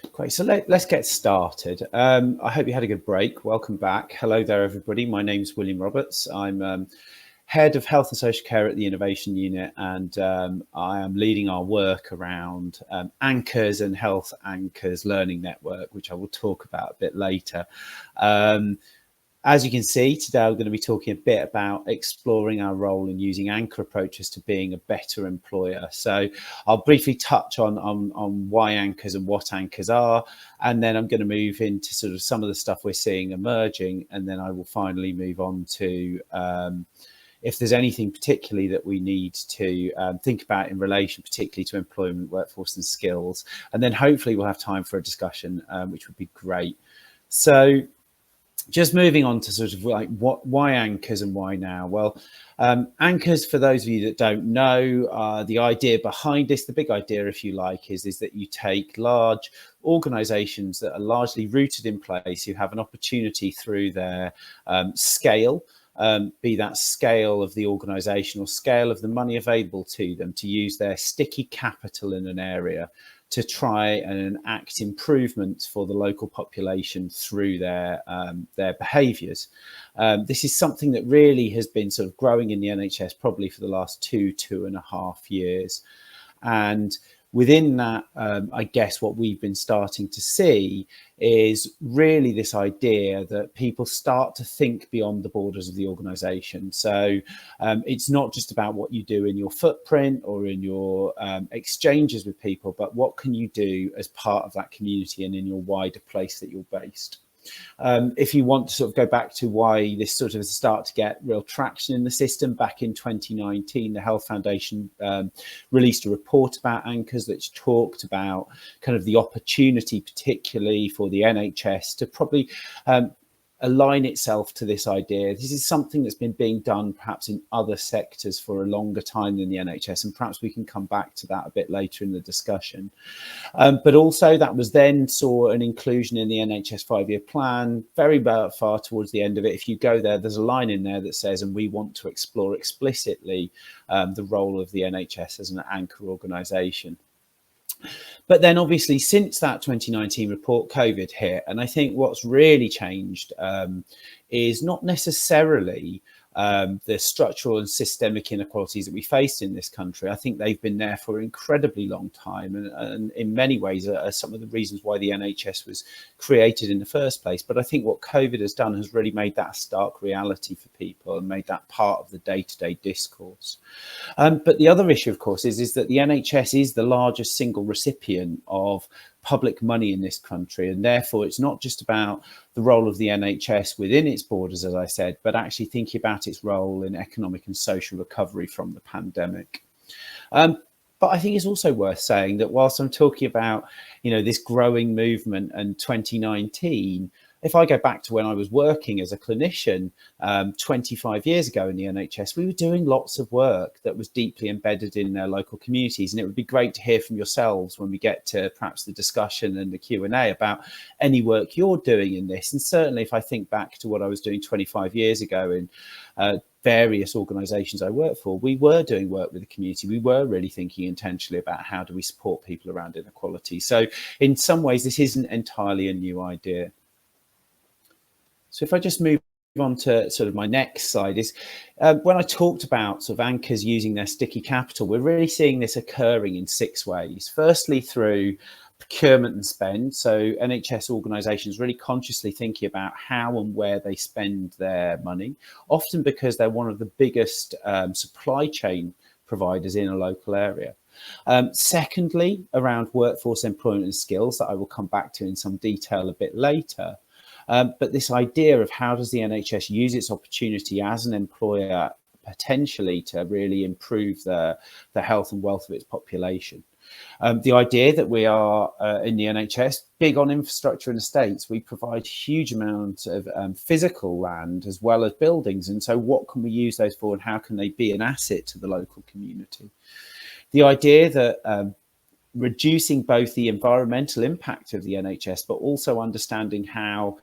Great. So let's get started. I hope you had a good break. Welcome back. Hello there, everybody. My name's William Roberts. I'm Head of Health and Social Care at the Innovation Unit, and I am leading our work around Anchors and Health Anchors Learning Network, which I will talk about a bit later. As you can see, today I'm going to be talking a bit about exploring our role in using anchor approaches to being a better employer. So I'll briefly touch on why anchors and what anchors are, and then I'm going to move into sort of some of the stuff we're seeing emerging, and then I will finally move on to if there's anything particularly that we need to think about in relation particularly to employment, workforce and skills. And then hopefully we'll have time for a discussion, which would be great. So just moving on to sort of like why anchors and why now? Well, anchors, for those of you that don't know, the idea behind this, the big idea, if you like, is that you take large organizations that are largely rooted in place, who have an opportunity through their scale, be that scale of the organisation or scale of the money available to them, to use their sticky capital in an area to try and enact improvements for the local population through their behaviours. This is something that really has been sort of growing in the NHS probably for the last 2.5 years. And within that, I guess what we've been starting to see is really this idea that people start to think beyond the borders of the organisation. So it's not just about what you do in your footprint or in your exchanges with people, but what can you do as part of that community and in your wider place that you're based. If you want to sort of go back to why this sort of start to get real traction in the system, back in 2019, the Health Foundation released a report about anchors that talked about kind of the opportunity, particularly for the NHS, to probably align itself to this idea. This is something that's been being done perhaps in other sectors for a longer time than the NHS, and perhaps we can come back to that a bit later in the discussion. But also that was then saw an inclusion in the NHS 5-year plan, very far towards the end of it. If you go there, there's a line in there that says, and we want to explore explicitly the role of the NHS as an anchor organisation. But then obviously since that 2019 report, COVID hit. And I think what's really changed is not necessarily the structural and systemic inequalities that we faced in this country. I think they've been there for an incredibly long time, and in many ways are some of the reasons why the NHS was created in the first place. But I think what COVID has done has really made that a stark reality for people and made that part of the day-to-day discourse. But the other issue, of course, is that the NHS is the largest single recipient of public money in this country, and therefore it's not just about the role of the NHS within its borders, as I said, but actually thinking about its role in economic and social recovery from the pandemic. But I think it's also worth saying that whilst I'm talking about, this growing movement and 2019, if I go back to when I was working as a clinician 25 years ago in the NHS, we were doing lots of work that was deeply embedded in their local communities. And it would be great to hear from yourselves when we get to perhaps the discussion and the Q&A about any work you're doing in this. And certainly if I think back to what I was doing 25 years ago in various organisations I worked for, we were doing work with the community. We were really thinking intentionally about how do we support people around inequality. So in some ways, this isn't entirely a new idea. So if I just move on to sort of my next slide, is when I talked about sort of anchors using their sticky capital, we're really seeing this occurring in 6 ways. Firstly, through procurement and spend. So NHS organisations really consciously thinking about how and where they spend their money, often because they're one of the biggest supply chain providers in a local area. Secondly, around workforce employment and skills, that I will come back to in some detail a bit later. But this idea of how does the NHS use its opportunity as an employer potentially to really improve the health and wealth of its population. The idea that we are in the NHS big on infrastructure and estates. We provide huge amounts of physical land as well as buildings. And so what can we use those for and how can they be an asset to the local community? The idea that reducing both the environmental impact of the NHS, but also understanding how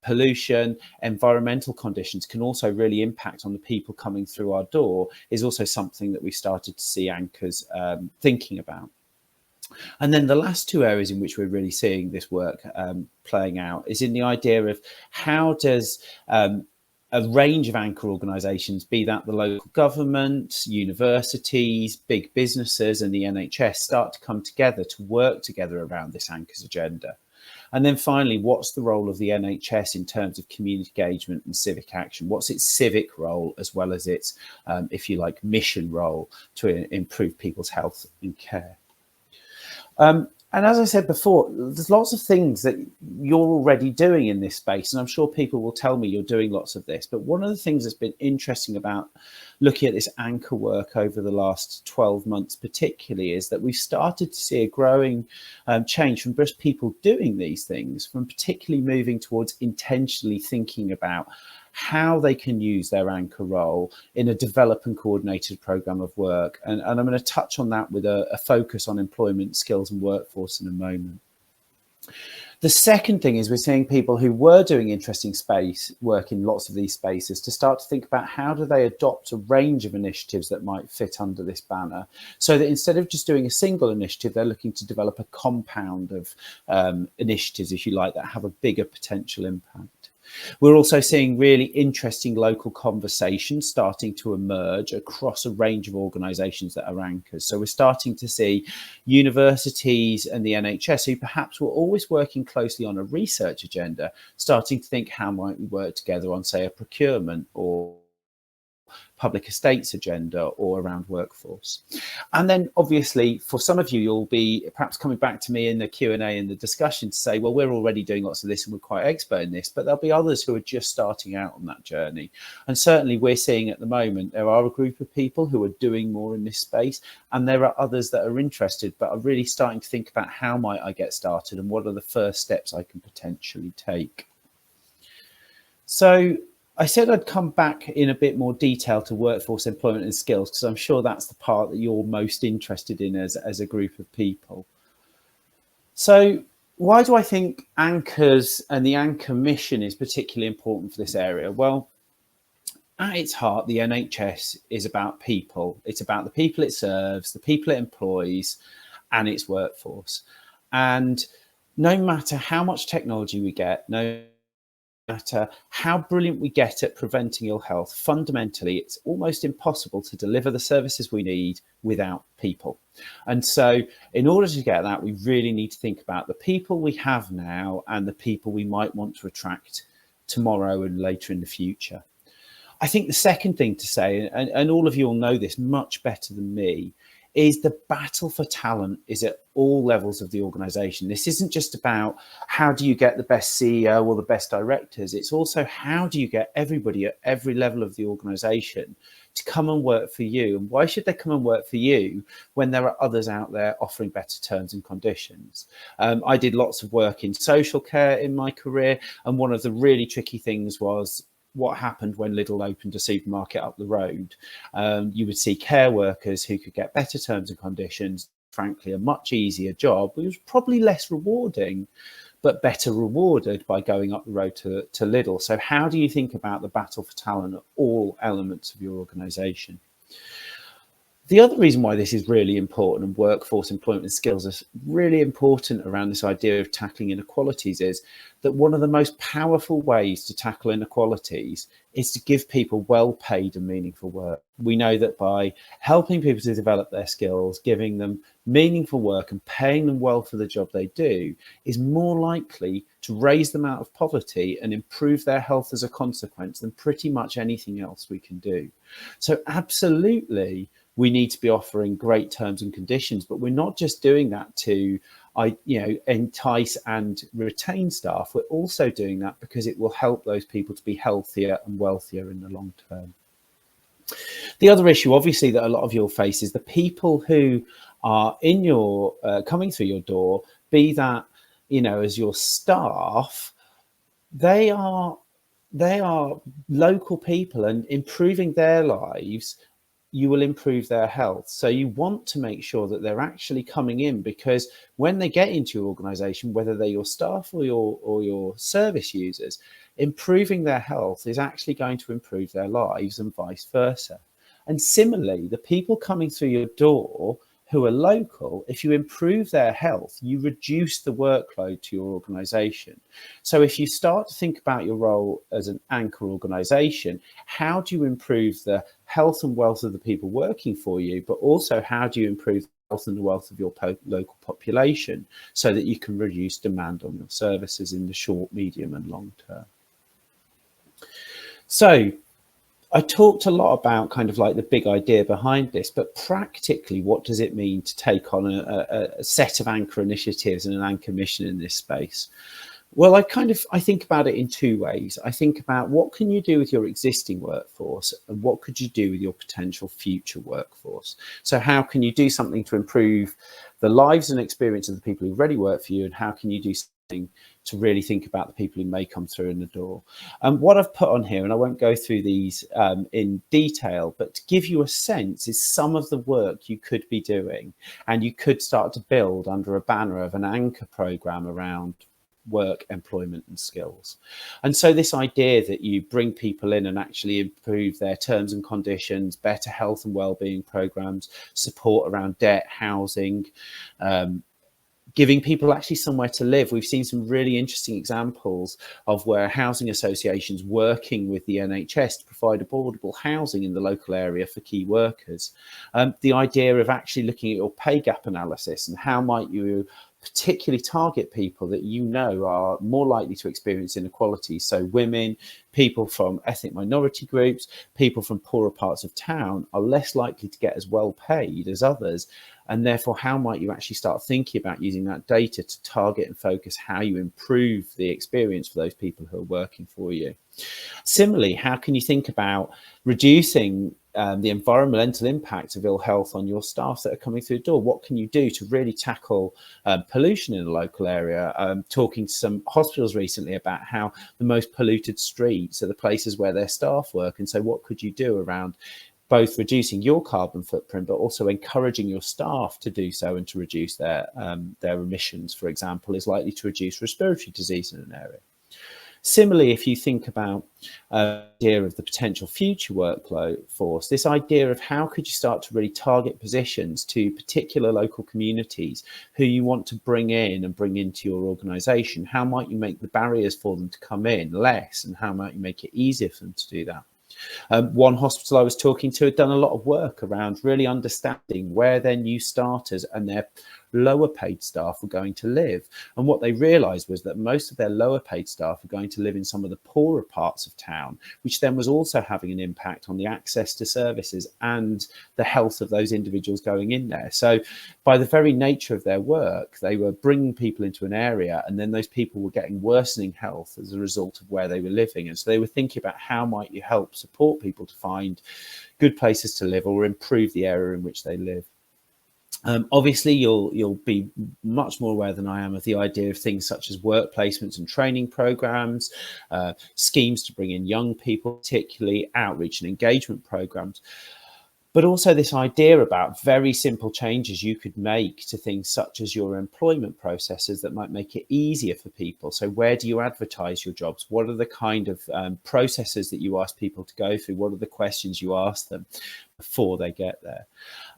pollution, environmental conditions can also really impact on the people coming through our door is also something that we started to see anchors thinking about. And then the last two areas in which we're really seeing this work playing out is in the idea of how does a range of anchor organisations, be that the local government, universities, big businesses and the NHS, start to come together to work together around this anchors agenda. And then finally, what's the role of the NHS in terms of community engagement and civic action? What's its civic role as well as its, if you like, mission role to improve people's health and care? And as I said before, there's lots of things that you're already doing in this space, and I'm sure people will tell me you're doing lots of this. But one of the things that's been interesting about looking at this anchor work over the last 12 months particularly is that we've started to see a growing change from just people doing these things, from particularly moving towards intentionally thinking about how they can use their anchor role in a developed and coordinated programme of work. And I'm going to touch on that with a focus on employment, skills and workforce in a moment. The second thing is we're seeing people who were doing interesting space work in lots of these spaces to start to think about how do they adopt a range of initiatives that might fit under this banner, so that instead of just doing a single initiative, they're looking to develop a compound of initiatives, if you like, that have a bigger potential impact. We're also seeing really interesting local conversations starting to emerge across a range of organisations that are anchors. So we're starting to see universities and the NHS, who perhaps were always working closely on a research agenda, starting to think, how might we work together on, say, a procurement or public estates agenda or around workforce. And then obviously for some of you, you'll be perhaps coming back to me in the Q&A and the discussion to say, well, we're already doing lots of this and we're quite expert in this, but there'll be others who are just starting out on that journey. And certainly we're seeing at the moment, there are a group of people who are doing more in this space, and there are others that are interested, but are really starting to think about how might I get started and what are the first steps I can potentially take. So I said I'd come back in a bit more detail to workforce, employment and skills, because I'm sure that's the part that you're most interested in as a group of people. So why do I think anchors and the anchor mission is particularly important for this area? Well, at its heart, the NHS is about people. It's about the people it serves, the people it employs, and its workforce. And no matter how much technology we get, no matter how brilliant we get at preventing ill health, fundamentally, it's almost impossible to deliver the services we need without people. And so in order to get that, we really need to think about the people we have now and the people we might want to attract tomorrow and later in the future. I think the second thing to say, and all of you will know this much better than me, is the battle for talent is at all levels of the organization. This isn't just about how do you get the best CEO or the best directors. It's also how do you get everybody at every level of the organization to come and work for you. And why should they come and work for you when there are others out there offering better terms and conditions? I did lots of work in social care in my career, and one of the really tricky things was what happened when Lidl opened a supermarket up the road. You would see care workers who could get better terms and conditions, frankly, a much easier job. It was probably less rewarding, but better rewarded by going up the road to Lidl. So how do you think about the battle for talent at all elements of your organisation? The other reason why this is really important, and workforce, employment and skills is really important around this idea of tackling inequalities, is that one of the most powerful ways to tackle inequalities is to give people well-paid and meaningful work. We know that by helping people to develop their skills, giving them meaningful work and paying them well for the job they do is more likely to raise them out of poverty and improve their health as a consequence than pretty much anything else we can do. So absolutely, we need to be offering great terms and conditions, but we're not just doing that to entice and retain staff. We're also doing that because it will help those people to be healthier and wealthier in the long term. The other issue, obviously, that a lot of you'll face is the people who are in your coming through your door, be that as your staff, they are local people, and improving their lives, you will improve their health. So you want to make sure that they're actually coming in, because when they get into your organization, whether they're your staff or your service users, improving their health is actually going to improve their lives and vice versa. And similarly, the people coming through your door who are local, if you improve their health, you reduce the workload to your organization. So if you start to think about your role as an anchor organization, how do you improve the health and wealth of the people working for you, but also how do you improve the health and the wealth of your local population so that you can reduce demand on your services in the short, medium and long term? So I talked a lot about kind of like the big idea behind this, but practically, what does it mean to take on a set of anchor initiatives and an anchor mission in this space? Well, I think about it in two ways. I think about what can you do with your existing workforce and what could you do with your potential future workforce? So how can you do something to improve the lives and experience of the people who already work for you, and how can you do something to really think about the people who may come through in the door? What I've put on here, and I won't go through these in detail, but to give you a sense is some of the work you could be doing, and you could start to build under a banner of an anchor program around work, employment and skills. And so this idea that you bring people in and actually improve their terms and conditions, better health and well-being programs, support around debt, housing, giving people actually somewhere to live. We've seen some really interesting examples of where housing associations working with the NHS to provide affordable housing in the local area for key workers. The idea of actually looking at your pay gap analysis and how might you particularly target people that you know are more likely to experience inequalities. So women, people from ethnic minority groups, people from poorer parts of town are less likely to get as well paid as others. And therefore, how might you actually start thinking about using that data to target and focus how you improve the experience for those people who are working for you? Similarly, how can you think about reducing the environmental impact of ill health on your staff that are coming through the door? What can you do to really tackle pollution in a local area? Talking to some hospitals recently about how the most polluted streets are the places where their staff work. And so what could you do around both reducing your carbon footprint, but also encouraging your staff to do so and to reduce their emissions, for example, is likely to reduce respiratory disease in an area. Similarly, if you think about the idea of the potential future workforce, this idea of how could you start to really target positions to particular local communities who you want to bring in and bring into your organisation? How might you make the barriers for them to come in less, and how might you make it easier for them to do that? One hospital I was talking to had done a lot of work around really understanding where their new starters and their lower paid staff were going to live. And what they realized was that most of their lower paid staff were going to live in some of the poorer parts of town, which then was also having an impact on the access to services and the health of those individuals going in there. So by the very nature of their work, they were bringing people into an area, and then those people were getting worsening health as a result of where they were living. And so they were thinking about how might you help support people to find good places to live or improve the area in which they live. Obviously, you'll be much more aware than I am of the idea of things such as work placements and training programs, schemes to bring in young people, particularly outreach and engagement programs. But also this idea about very simple changes you could make to things such as your employment processes that might make it easier for people. So where do you advertise your jobs? What are the kind of processes that you ask people to go through? What are the questions you ask them before they get there?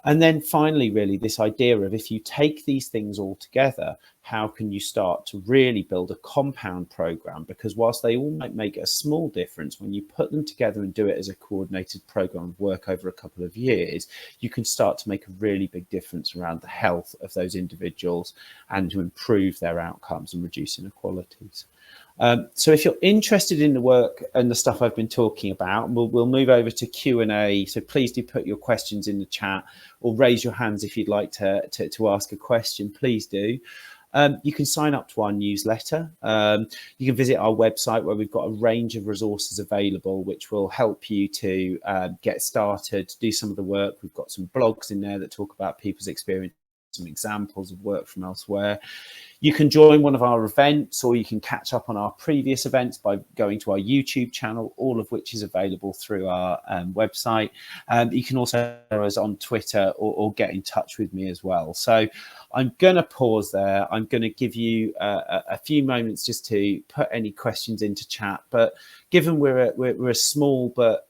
And then finally, really, this idea of if you take these things all together, how can you start to really build a compound program? Because whilst they all might make a small difference, when you put them together and do it as a coordinated program of work over a couple of years, you can start to make a really big difference around the health of those individuals and to improve their outcomes and reduce inequalities. So if you're interested in the work and the stuff I've been talking about, we'll move over to Q&A. So please do put your questions in the chat or raise your hands if you'd like to ask a question, please do. You can sign up to our newsletter. You can visit our website where we've got a range of resources available, which will help you to get started, do some of the work. We've got some blogs in there that talk about people's experience, some examples of work from elsewhere. You can join one of our events, or you can catch up on our previous events by going to our YouTube channel, all of which is available through our website. You can also follow us on Twitter or get in touch with me as well. So I'm going to pause there. I'm going to give you a few moments just to put any questions into chat. But given we're a small but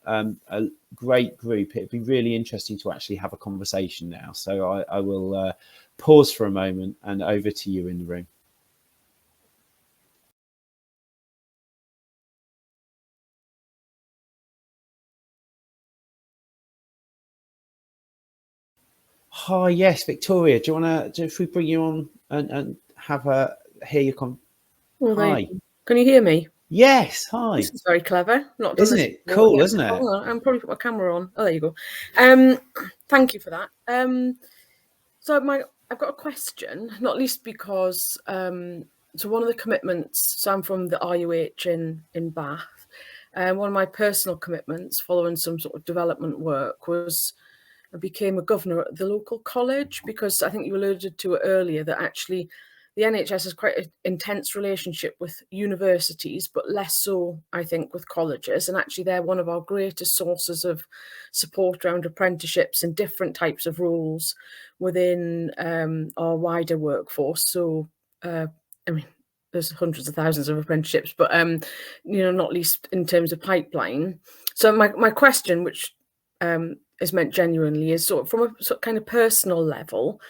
great group. It'd be really interesting to actually have a conversation now. So I will pause for a moment and over to you in the room. Hi, yes, Victoria. Do you want to? If we bring you on and have a hear your Well, Hi. can you hear me? Yes. Hi. This is very clever. Not done Isn't this it before. cool? Yeah. Isn't it? Hold on. I'm probably put my camera on. Oh, there you go. Thank you for that. So I've got a question, not least because so one of the commitments. So I'm from the RUH in Bath, and one of my personal commitments, following some sort of development work, was I became a governor at the local college, because I think you alluded to it earlier that actually the NHS has quite an intense relationship with universities, but less so, I think, with colleges. And actually, they're one of our greatest sources of support around apprenticeships and different types of roles within our wider workforce. So, I mean, there's hundreds of thousands of apprenticeships, but not least in terms of pipeline. So my question, which is meant genuinely, is sort of from a sort of kind of personal level.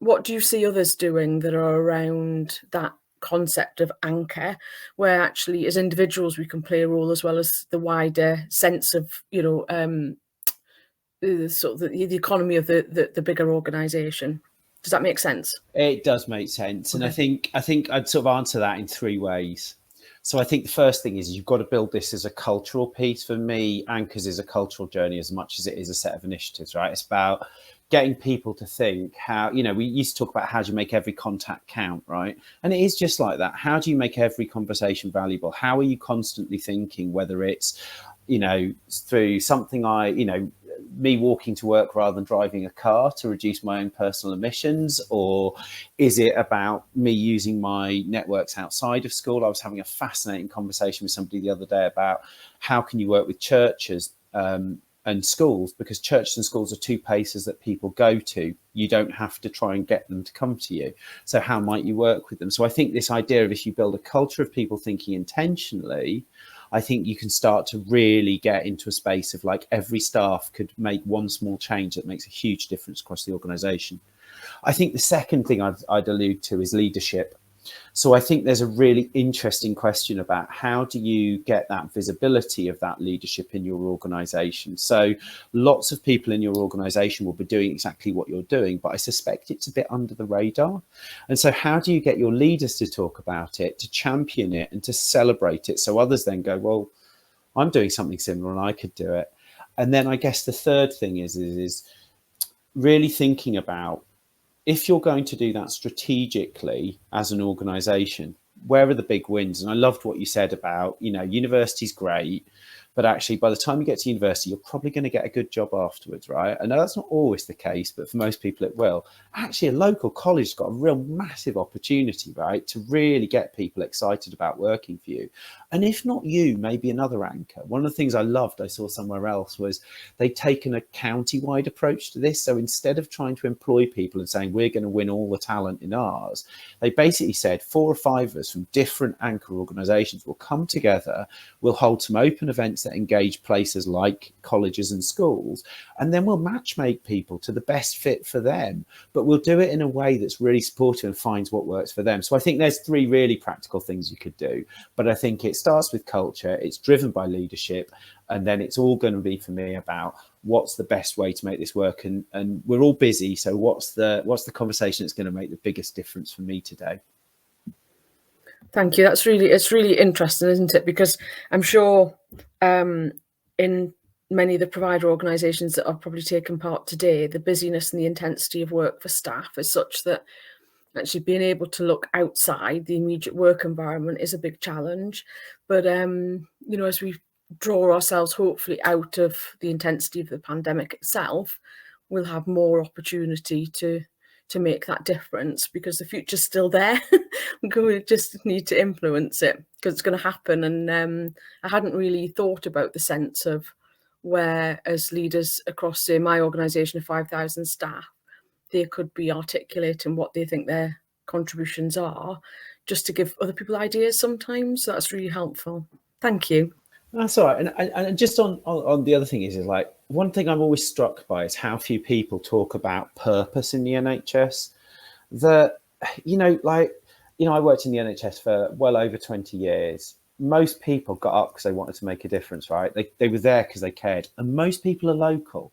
What do you see others doing that are around that concept of anchor, where actually as individuals we can play a role as well as the wider sense of sort of the economy of the bigger organisation? Does that make sense? It does make sense, and Okay. I think I'd sort of answer that in three ways. So I think the first thing is you've got to build this as a cultural piece. For me, Anchors is a cultural journey as much as it is a set of initiatives, right? It's about getting people to think how, we used to talk about how do you make every contact count, right? And it is just like that. How do you make every conversation valuable? How are you constantly thinking, whether it's, through something me walking to work rather than driving a car to reduce my own personal emissions? Or is it about me using my networks outside of school? I was having a fascinating conversation with somebody the other day about how can you work with churches and schools, because churches and schools are two places that people go to. You don't have to try and get them to come to you. So how might you work with them? So I think this idea of, if you build a culture of people thinking intentionally, I think you can start to really get into a space of like every staff could make one small change that makes a huge difference across the organisation. I think the second thing I'd allude to is leadership. So I think there's a really interesting question about how do you get that visibility of that leadership in your organisation. So lots of people in your organisation will be doing exactly what you're doing, but I suspect it's a bit under the radar. And so how do you get your leaders to talk about it, to champion it and to celebrate it, so others then go, well, I'm doing something similar and I could do it. And then I guess the third thing is really thinking about, if you're going to do that strategically as an organization, where are the big wins? And I loved what you said about, university's great, but actually by the time you get to university, you're probably going to get a good job afterwards, right? I know that's not always the case, but for most people it will. Actually, a local college has got a real massive opportunity, right, to really get people excited about working for you. And if not you, maybe another anchor. One of the things I loved, I saw somewhere else, was they'd taken a county-wide approach to this. So instead of trying to employ people and saying we're going to win all the talent in ours, they basically said 4 or 5 of us from different anchor organizations will come together, we'll hold some open events that engage places like colleges and schools, and then we'll matchmake people to the best fit for them, but we'll do it in a way that's really supportive and finds what works for them. So I think there's 3 really practical things you could do, but I think it starts with culture, it's driven by leadership, and then it's all going to be, for me, about what's the best way to make this work. And we're all busy, so what's the conversation that's going to make the biggest difference for me today? Thank you. It's really interesting, isn't it? Because I'm sure in many of the provider organisations that are probably taking part today, the busyness and the intensity of work for staff is such that actually being able to look outside the immediate work environment is a big challenge. But as we draw ourselves hopefully out of the intensity of the pandemic itself, we'll have more opportunity to make that difference, because the future's still there. We just need to influence it, because it's going to happen. And I hadn't really thought about the sense of where, as leaders across, say, my organisation of 5,000 staff, they could be articulating what they think their contributions are, just to give other people ideas sometimes. So that's really helpful. Thank you. That's all right. And just on the other thing is like one thing I'm always struck by is how few people talk about purpose in the NHS. That, like, I worked in the NHS for well over 20 years. Most people got up because they wanted to make a difference, right? They were there because they cared. And most people are local.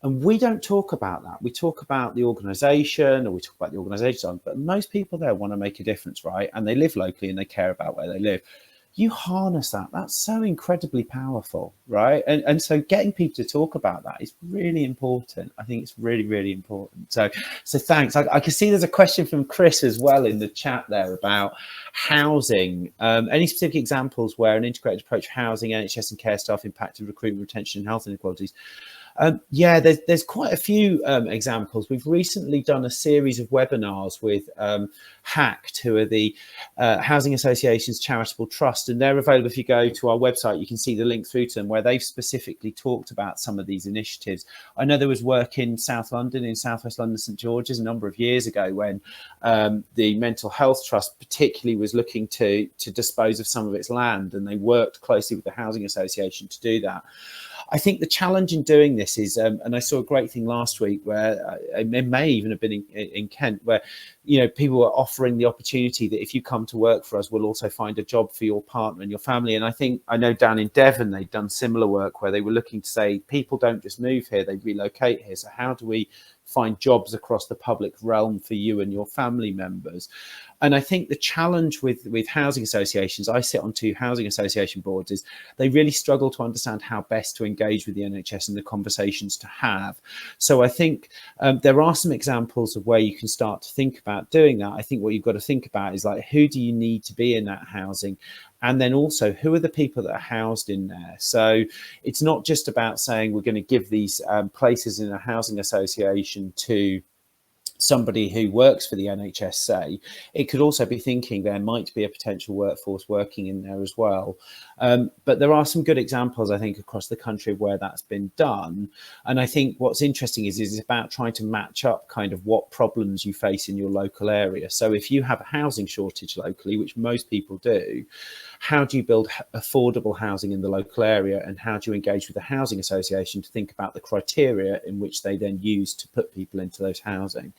And we don't talk about that. We talk about the organisation, or we talk about the organisation, but most people there want to make a difference, right? And they live locally and they care about where they live. You harness that. That's so incredibly powerful, right? And so getting people to talk about that is really important. I think it's really, really important. So thanks. I can see there's a question from Chris as well in the chat there about housing. Any specific examples where an integrated approach to housing, NHS and care staff impacted recruitment, retention, and health inequalities? Yeah, there's quite a few examples. We've recently done a series of webinars with HACT, who are the Housing Associations Charitable Trust, and they're available. If you go to our website, you can see the link through to them where they've specifically talked about some of these initiatives. I know there was work in South London, in South West London, St George's, a number of years ago when the Mental Health Trust particularly was looking to dispose of some of its land, and they worked closely with the Housing Association to do that. I think the challenge in doing this is, and I saw a great thing last week where it may even have been in Kent, where people were offering the opportunity that if you come to work for us, we'll also find a job for your partner and your family. And I know down in Devon they've done similar work where they were looking to say people don't just move here, they relocate here. So how do we find jobs across the public realm for you and your family members? And I think the challenge with housing associations, I sit on 2 housing association boards, is they really struggle to understand how best to engage with the NHS and the conversations to have. So I think there are some examples of where you can start to think about doing that. I think what you've got to think about is like, who do you need to be in that housing? And then also, who are the people that are housed in there? So it's not just about saying we're going to give these places in a housing association to somebody who works for the NHS, say. It could also be thinking there might be a potential workforce working in there as well. But there are some good examples, I think, across the country where that's been done. And I think what's interesting is it's about trying to match up kind of what problems you face in your local area. So if you have a housing shortage locally, which most people do, how do you build affordable housing in the local area, and how do you engage with the housing association to think about the criteria in which they then use to put people into those housing?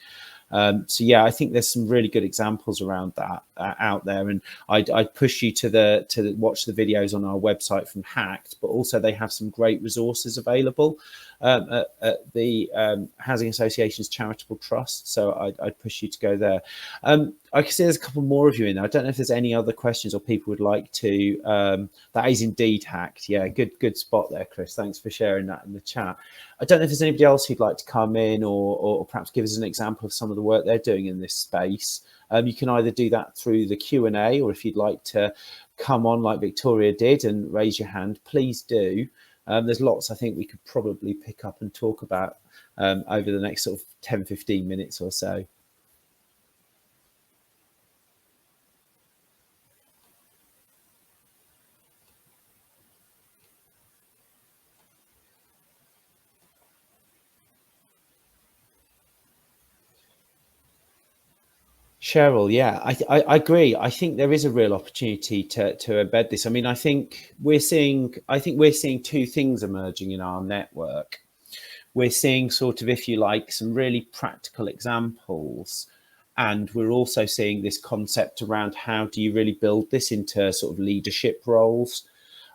So yeah, I think there's some really good examples around that out there, and I'd push you to watch the videos on our website from HACT, but also they have some great resources available at the Housing Association's Charitable Trust. So I'd push you to go there. I can see there's a couple more of you in there. I don't know if there's any other questions or people would like to. That is indeed HACT. Yeah, good spot there, Chris. Thanks for sharing that in the chat. I don't know if there's anybody else who'd like to come in or perhaps give us an example of some of the work they're doing in this space. You can either do that through the Q&A, or if you'd like to come on like Victoria did and raise your hand, please do. There's lots I think we could probably pick up and talk about over the next sort of 10-15 minutes or so. Cheryl, yeah, I agree. I think there is a real opportunity to embed this. I mean, I think we're seeing 2 things emerging in our network. We're seeing sort of, if you like, some really practical examples, and we're also seeing this concept around how do you really build this into sort of leadership roles.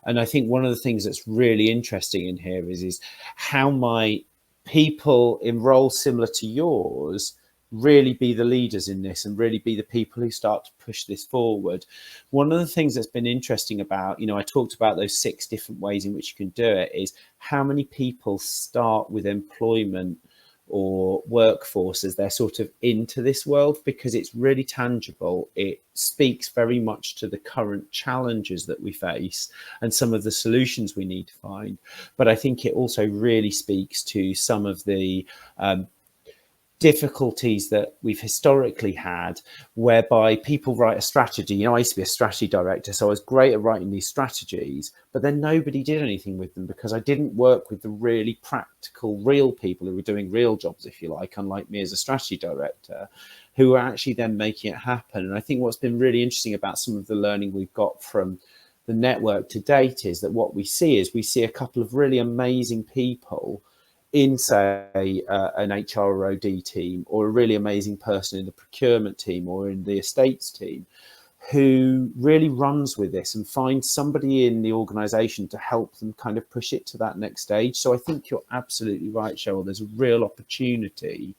And I think one of the things that's really interesting in here is how might people in roles similar to yours really be the leaders in this and really be the people who start to push this forward. One of the things that's been interesting about, I talked about those 6 different ways in which you can do it, is how many people start with employment or workforce as they're sort of into this world, because it's really tangible. It speaks very much to the current challenges that we face and some of the solutions we need to find. But I think it also really speaks to some of the difficulties that we've historically had, whereby people write a strategy. I used to be a strategy director, so I was great at writing these strategies, but then nobody did anything with them because I didn't work with the really practical, real people who were doing real jobs, if you like, unlike me as a strategy director, who are actually then making it happen. And I think what's been really interesting about some of the learning we've got from the network to date is that what we see a couple of really amazing people in, say, an HR or OD team, or a really amazing person in the procurement team or in the estates team, who really runs with this and finds somebody in the organization to help them kind of push it to that next stage. So I think you're absolutely right, Cheryl. There's a real opportunity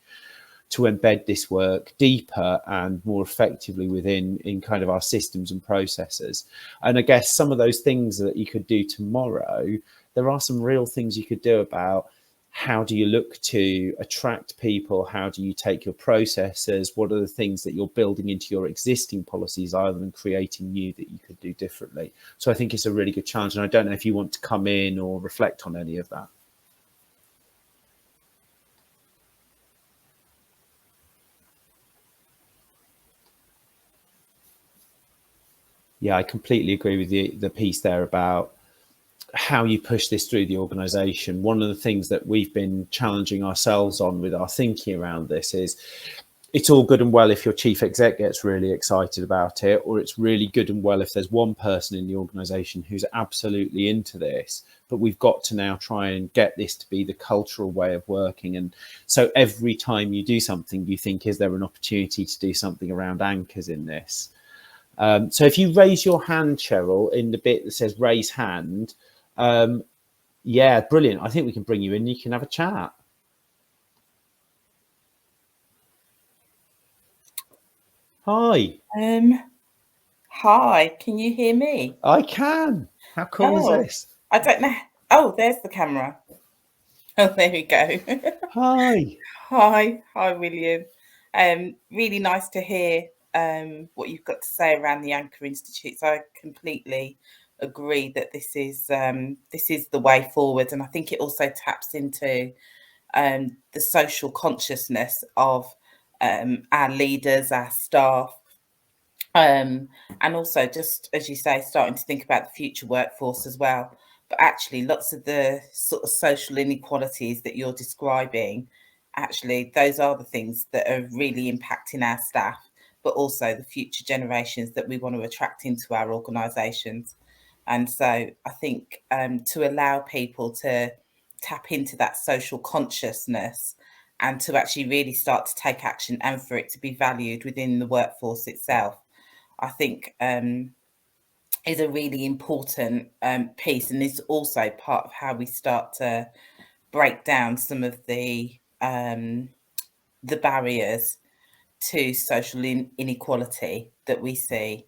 to embed this work deeper and more effectively within in kind of our systems and processes. And I guess some of those things that you could do tomorrow, there are some real things you could do about how do you look to attract people? How do you take your processes? What are the things that you're building into your existing policies rather than creating new that you could do differently? So I think it's a really good challenge. And I don't know if you want to come in or reflect on any of that. Yeah, I completely agree with the piece there about how you push this through the organization. One of the things that we've been challenging ourselves on with our thinking around this is it's all good and well if your chief exec gets really excited about it, or it's really good and well if there's one person in the organization who's absolutely into this, but we've got to now try and get this to be the cultural way of working. And so every time you do something, you think, is there an opportunity to do something around anchors in this? So if you raise your hand, Cheryl, in the bit that says raise hand, yeah, brilliant. I think we can bring you in. You can have a chat. Hi. Hi, can you hear me? I can. How cool is this? I don't know. Oh, there's the camera. Oh, there we go. Hi. Hi, William. Really nice to hear what you've got to say around the Anchor Institutes. I completely agree that this is the way forward, and I think it also taps into the social consciousness of our leaders, our staff, and also, just as you say, starting to think about the future workforce as well. But actually, lots of the sort of social inequalities that you're describing, actually, those are the things that are really impacting our staff, but also the future generations that we want to attract into our organisations. And so I think to allow people to tap into that social consciousness and to actually really start to take action and for it to be valued within the workforce itself, I think is a really important piece, and is also part of how we start to break down some of the barriers to social inequality that we see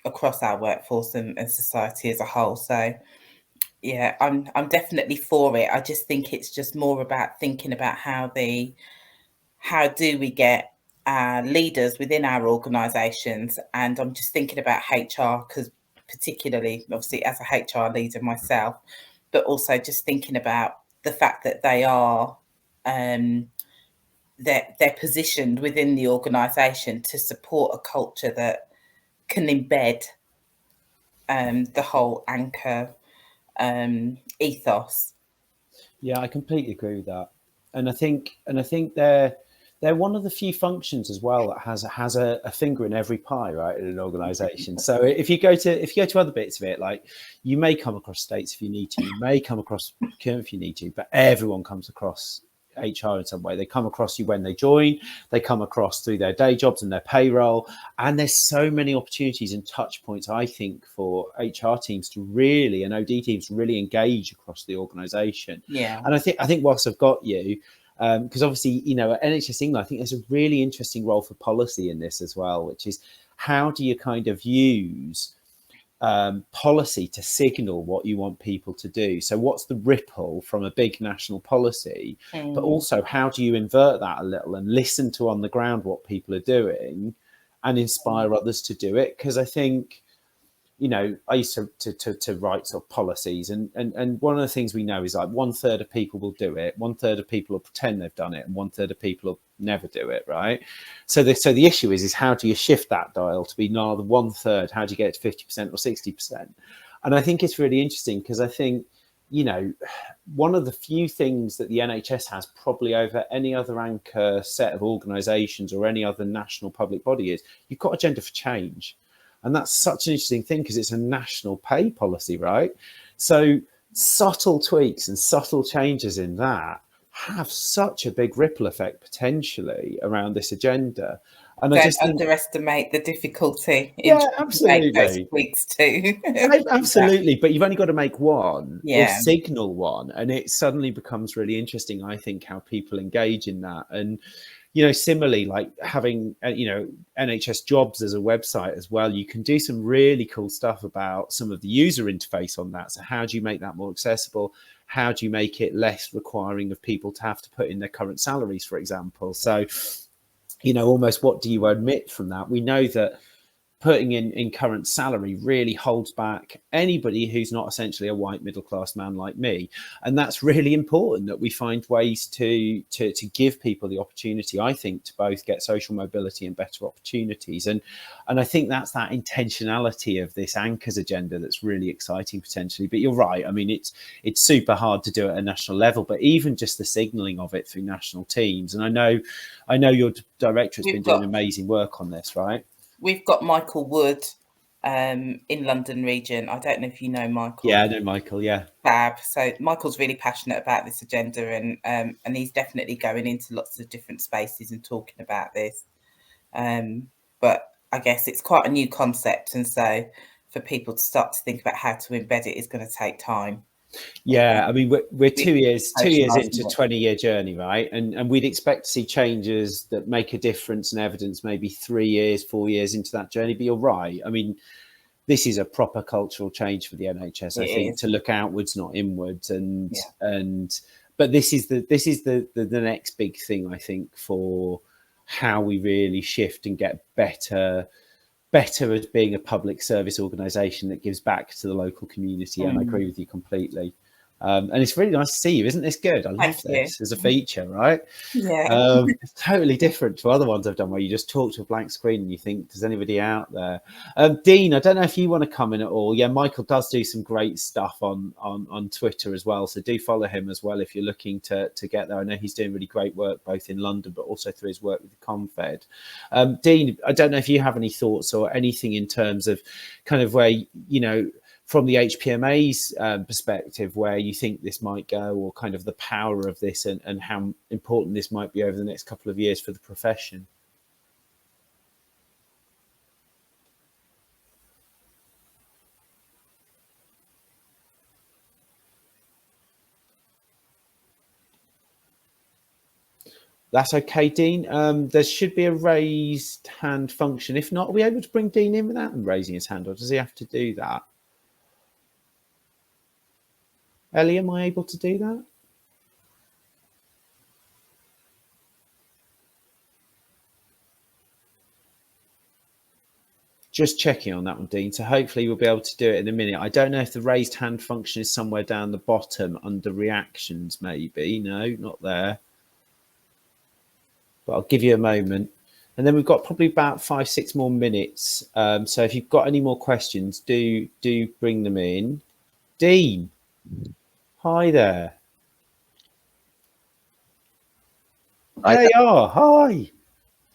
across our workforce and society as a whole. So yeah, I'm definitely for it. I just think it's just more about thinking about how do we get leaders within our organisations, and I'm just thinking about HR, because particularly, obviously, as a HR leader myself, but also just thinking about the fact that they are they're positioned within the organisation to support a culture that can embed the whole Anchor ethos. Yeah, I completely agree with that. And I think they're one of the few functions as well that has a finger in every pie, right, in an organization. So if you go to other bits of it, like you may come across states if you need to, you may come across procurement if you need to, but everyone comes across HR in some way. They come across you when they join, they come across through their day jobs and their payroll, and there's so many opportunities and touch points, I think, for HR teams to really, and OD teams to really engage across the organization. Yeah. And I think whilst I've got you, because obviously, you know, at NHS England, I think there's a really interesting role for policy in this as well, which is how do you kind of use policy to signal what you want people to do? So what's the ripple from a big national policy, but also how do you invert that a little and listen to on the ground what people are doing and inspire others to do it? Because I think, you know, I used to write sort of policies, and one of the things we know is like 1/3 of people will do it, 1/3 of people will pretend they've done it, and 1/3 of people will never do it, right? So the issue is how do you shift that dial to be now the 1/3? How do you get it to 50% or 60%? And I think it's really interesting because I think, you know, one of the few things that the NHS has probably over any other anchor set of organisations or any other national public body is you've got agenda for change. And that's such an interesting thing because it's a national pay policy, right? So subtle tweaks and subtle changes in that have such a big ripple effect potentially around this agenda. And I Don't just think, underestimate the difficulty in yeah, trying to make those absolutely. tweaks too. Absolutely, but you've only got to make one or Yeah. signal one, and it suddenly becomes really interesting, I think, how people engage in that. And similarly, like having NHS Jobs as a website as well, you can do some really cool stuff about some of the user interface on that. So how do you make that more accessible? How do you make it less requiring of people to have to put in their current salaries, for example? So almost what do you omit from that? We know that putting in current salary really holds back anybody who's not essentially a white middle class man like me, and that's really important that we find ways to give people the opportunity, I think, to both get social mobility and better opportunities. And I think that's that intentionality of this Anchors agenda that's really exciting potentially. But you're right, I mean, it's super hard to do at a national level, but even just the signaling of it through national teams. And I know your directorate's been doing amazing work on this, right? We've got Michael Wood in London region. I don't know if you know Michael. Yeah, I know Michael, yeah. Fab. So Michael's really passionate about this agenda, and he's definitely going into lots of different spaces and talking about this. But I guess it's quite a new concept, and so for people to start to think about how to embed it is going to take time. Yeah, I mean, we're 2 years into a 20-year journey, right? And we'd expect to see changes that make a difference and evidence maybe 3 years, 4 years into that journey. But you're right. I mean, this is a proper cultural change for the NHS, I think, to look outwards, not inwards. But this is the next big thing, I think, for how we really shift and get better as being a public service organisation that gives back to the local community. And I agree with you completely. And it's really nice to see you. Isn't this good? I love this as a feature, right? Yeah. It's totally different to other ones I've done where you just talk to a blank screen and you think, does anybody out there? Dean, I don't know if you want to come in at all. Yeah, Michael does do some great stuff on Twitter as well. So do follow him as well if you're looking to get there. I know he's doing really great work both in London, but also through his work with the Confed. Dean, I don't know if you have any thoughts or anything in terms of kind of where, from the HPMA's perspective, where you think this might go, or kind of the power of this and how important this might be over the next couple of years for the profession. That's okay, Dean. There should be a raised hand function. If not, are we able to bring Dean in without him raising his hand, or does he have to do that? Ellie, am I able to do that? Just checking on that one, Dean. So hopefully we'll be able to do it in a minute. I don't know if the raised hand function is somewhere down the bottom under reactions, maybe. No, not there. But I'll give you a moment. And then we've got probably about 5-6 more minutes. So if you've got any more questions, do bring them in. Dean, hi there. There you are. Hi.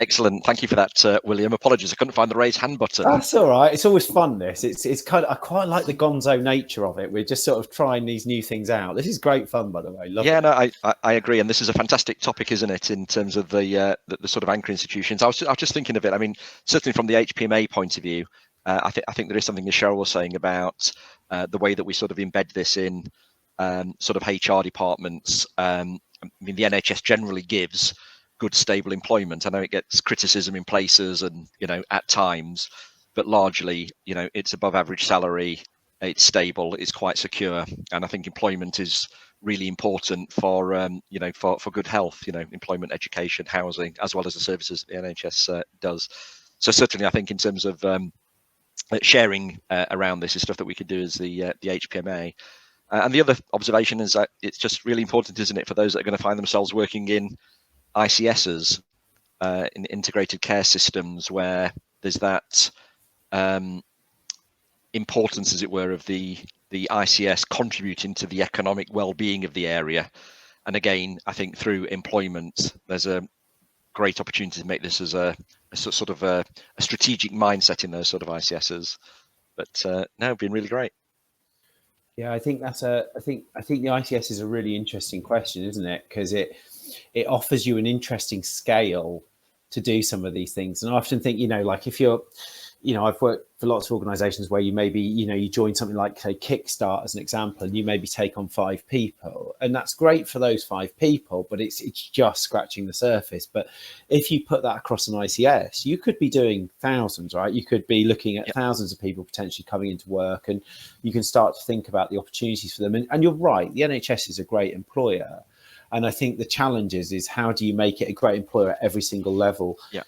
Excellent. Thank you for that, William. Apologies, I couldn't find the raise hand button. That's all right. It's always fun, this. It's kind of, I quite like the gonzo nature of it. We're just sort of trying these new things out. This is great fun, by the way. Love it. No, I agree. And this is a fantastic topic, isn't it, in terms of the sort of anchor institutions. I was just thinking of it. I mean, certainly from the HPMA point of view, I think there is something that Cheryl was saying about the way that we sort of embed this in sort of HR departments. I mean, the NHS generally gives good, stable employment. I know it gets criticism in places and, at times, but largely, it's above average salary, it's stable, it's quite secure. And I think employment is really important for, for good health, employment, education, housing, as well as the services the NHS does. So certainly, I think in terms of sharing around this is stuff that we could do as the HPMA. And the other observation is that it's just really important, isn't it, for those that are going to find themselves working in ICSs, in integrated care systems, where there's that importance, as it were, of the ICS contributing to the economic well-being of the area. And again, I think through employment, there's a great opportunity to make this as a sort of a strategic mindset in those sort of ICSs. But no, been really great. Yeah, I think that's I think the ICS is a really interesting question, isn't it? Because it offers you an interesting scale to do some of these things. And I often think, like if you're, I've worked for lots of organizations where you maybe, you join something like, say, Kickstart as an example, and you maybe take on 5 people, and that's great for those 5 people, but it's just scratching the surface. But if you put that across an ICS, you could be doing thousands, right? You could be looking at thousands of people potentially coming into work, and you can start to think about the opportunities for them. And you're right, the NHS is a great employer. And I think the challenge is how do you make it a great employer at every single level? Yeah.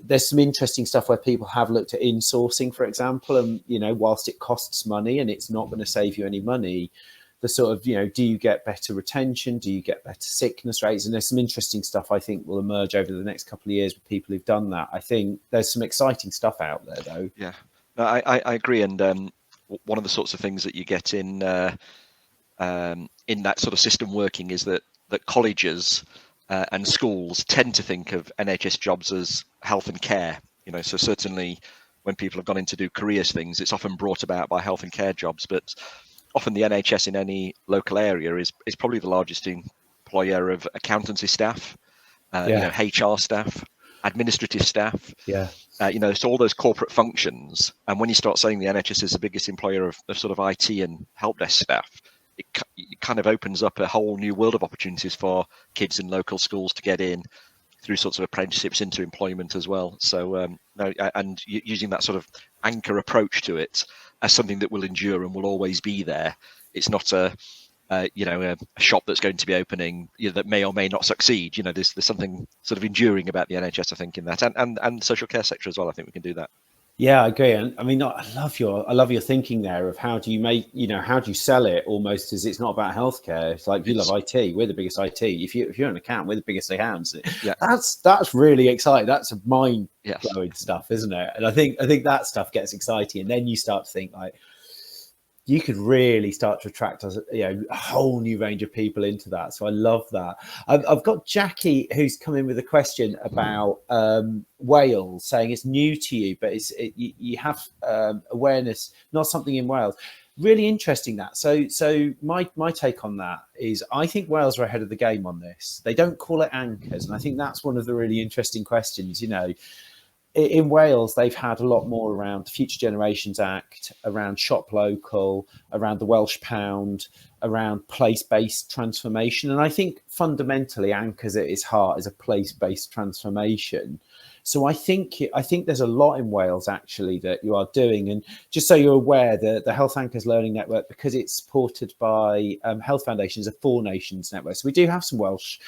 There's some interesting stuff where people have looked at insourcing, for example, and, whilst it costs money and it's not going to save you any money, the sort of, do you get better retention? Do you get better sickness rates? And there's some interesting stuff I think will emerge over the next couple of years with people who've done that. I think there's some exciting stuff out there, though. Yeah, no, I agree. And one of the sorts of things that you get in that sort of system working is that colleges and schools tend to think of NHS jobs as health and care. So certainly when people have gone in to do careers things, it's often brought about by health and care jobs. But often the NHS in any local area is probably the largest employer of accountancy staff, HR staff, administrative staff. Yeah. So all those corporate functions. And when you start saying the NHS is the biggest employer of sort of IT and help desk staff, it kind of opens up a whole new world of opportunities for kids in local schools to get in through sorts of apprenticeships into employment as well. So and using that sort of anchor approach to it as something that will endure and will always be there. It's not a shop that's going to be opening that may or may not succeed. There's something sort of enduring about the NHS, I think, in that, and social care sector as well. I think we can do that. Yeah, I agree. And I mean, I love your thinking there of how do you make, how do you sell it almost as it's not about healthcare. It's like, you love IT, we're the biggest IT. If you're an account, we're the biggest accountants. Yeah. That's really exciting. That's mind blowing stuff, isn't it? And I think that stuff gets exciting. And then you start to think like, you could really start to attract a whole new range of people into that. So I love that. I've got Jackie who's come in with a question about Wales, saying it's new to you, but you have awareness, not something in Wales. Really interesting that. So my take on that is I think Wales are ahead of the game on this. They don't call it anchors, and I think that's one of the really interesting questions. In Wales, they've had a lot more around the Future Generations Act, around shop local, around the Welsh pound, around place-based transformation. And I think fundamentally anchors at its heart is a place-based transformation. So I think there's a lot in Wales actually that you are doing. And just so you're aware, the Health Anchors Learning Network, because it's supported by Health Foundation, is a 4 nations network. So we do have some Welsh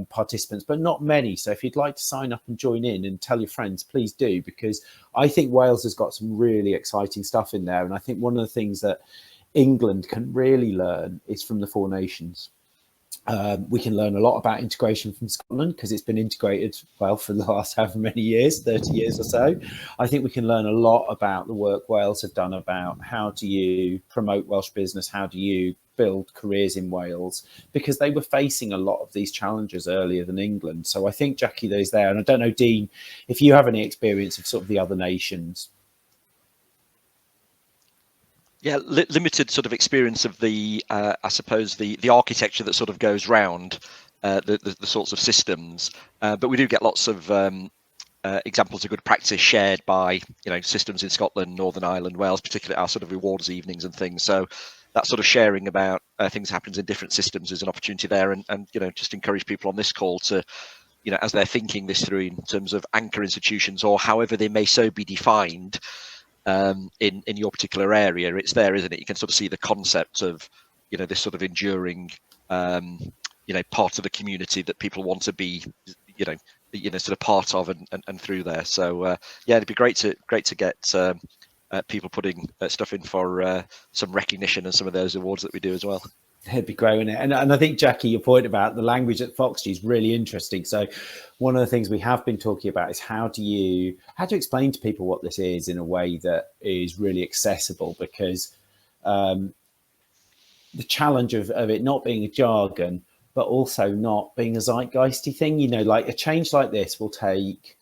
participants, but not many. So if you'd like to sign up and join in and tell your friends, please do, because I think Wales has got some really exciting stuff in there. And I think one of the things that England can really learn is from the 4 nations. We can learn a lot about integration from Scotland because it's been integrated well for the last however many years, 30 years or so. I think we can learn a lot about the work Wales have done about how do you promote Welsh business, how do you build careers in Wales, because they were facing a lot of these challenges earlier than England. So I think, Jackie, those there. And I don't know, Dean, if you have any experience of sort of the other nations. Yeah, limited sort of experience of the, I suppose, the architecture that sort of goes round the sorts of systems. But we do get lots of examples of good practice shared by, systems in Scotland, Northern Ireland, Wales, particularly our sort of rewards evenings and things. So that sort of sharing about things happens in different systems is an opportunity there. And just encourage people on this call to, as they're thinking this through in terms of anchor institutions or however they may so be defined, in your particular area, it's there, isn't it? You can sort of see the concept of, this sort of enduring, part of the community that people want to be, sort of part of and through there. So it'd be great to get people putting stuff in for some recognition and some of those awards that we do as well. It'd be great, wouldn't it? And I think, Jackie, your point about the language at Foxtons is really interesting. So one of the things we have been talking about is how to explain to people what this is in a way that is really accessible, because the challenge of it not being a jargon, but also not being a zeitgeisty thing. You know, like a change like this will take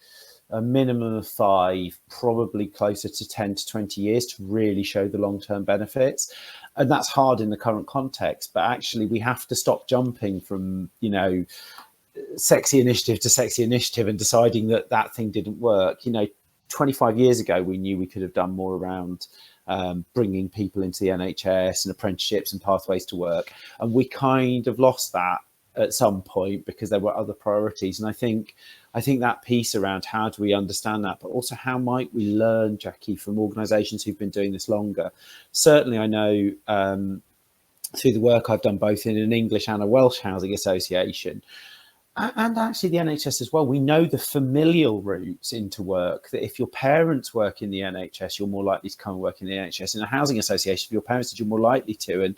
a minimum of 5, probably closer to 10 to 20 years to really show the long-term benefits. And that's hard in the current context, but actually we have to stop jumping from, you know, sexy initiative to sexy initiative and deciding that that thing didn't work. You know, 25 years ago, we knew we could have done more around bringing people into the NHS and apprenticeships and pathways to work. And we kind of lost that at some point because there were other priorities. And I think that piece around how do we understand that, but also how might we learn, Jackie, from organisations who've been doing this longer. Certainly, I know through the work I've done both in an English and a Welsh housing association, and actually the NHS as well, we know the familial routes into work, that if your parents work in the NHS, you're more likely to come and work in the NHS. In a housing association, if your parents did, you're more likely to. And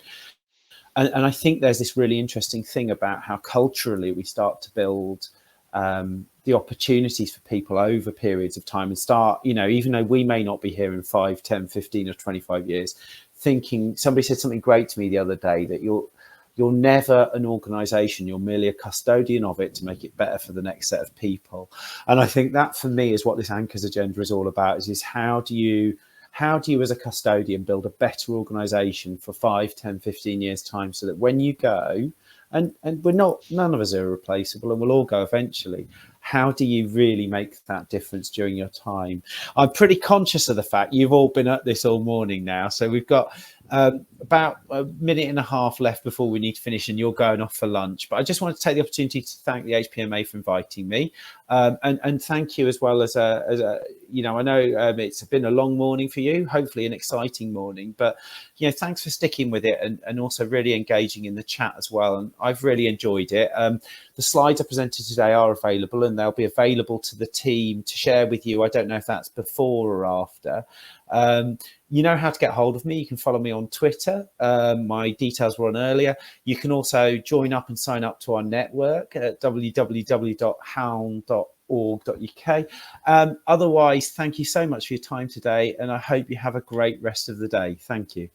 I think there's this really interesting thing about how culturally we start to build the opportunities for people over periods of time and start, you know, even though we may not be here in 5, 10, 15 or 25 years, thinking, somebody said something great to me the other day, that you're never an organisation, you're merely a custodian of it to make it better for the next set of people. And I think that for me is what this Anchors agenda is all about, is how do you as a custodian build a better organisation for 5, 10, 15 years time, so that when you go, and none of us are irreplaceable and we'll all go eventually, how do you really make that difference during your time? I'm pretty conscious of the fact you've all been at this all morning now, so we've got about a minute and a half left before we need to finish, and you're going off for lunch. But I just wanted to take the opportunity to thank the HPMA for inviting me, and thank you as well as you know, I know it's been a long morning for you, hopefully an exciting morning, but you know, thanks for sticking with it and also really engaging in the chat as well. And I've really enjoyed it. The slides I presented today are available, and they'll be available to the team to share with you. I don't know if that's before or after. You know how to get hold of me. You can follow me on Twitter. My details were on earlier. You can also join up and sign up to our network at www.haln.org.uk. Otherwise, thank you so much for your time today, and I hope you have a great rest of the day. Thank you.